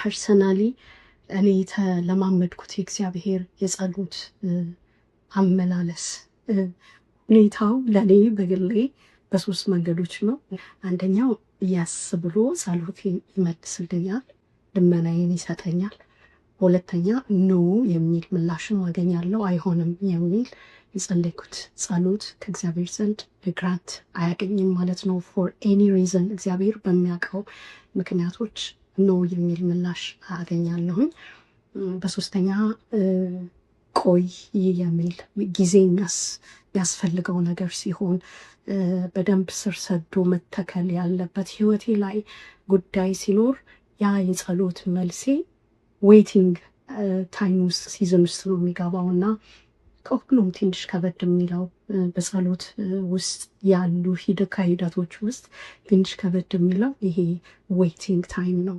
ፐርሰናሊ እኔ ተለማመድኩት የእግዚአብሔር የጸሎት አመላለስ ሁኔታው ለኔ በግሌ በሶስት መንገዶች ነው። አንደኛው ብሎ ጸሎቴን ይመልስልኛል፣ ልመናዬን ይሰጠኛል። ሁለተኛ ኖ የሚል ምላሽን አገኛለሁ፣ አይሆንም የሚል የጸለይኩት ጸሎት ከእግዚአብሔር ዘንድ ግራንት አያገኝም ማለት ነው። ፎር ኤኒ ሪዝን እግዚአብሔር በሚያውቀው ምክንያቶች ኖ የሚል ምላሽ አገኛለሁኝ። በሶስተኛ ቆይ የሚል ጊዜ ያስፈልገው ነገር ሲሆን በደንብ ስር ሰዶ መተከል ያለበት ህይወቴ ላይ ጉዳይ ሲኖር ያ የጸሎት መልሴ ዌይቲንግ ታይም ውስጥ ሲዝን ውስጥ ነው የሚገባውና ከሁሉም ትንሽ ከበድ የሚለው በጸሎት ውስጥ ያሉ ሂደቶች ውስጥ ትንሽ ከበድ የሚለው ይሄ ዌይቲንግ ታይም ነው።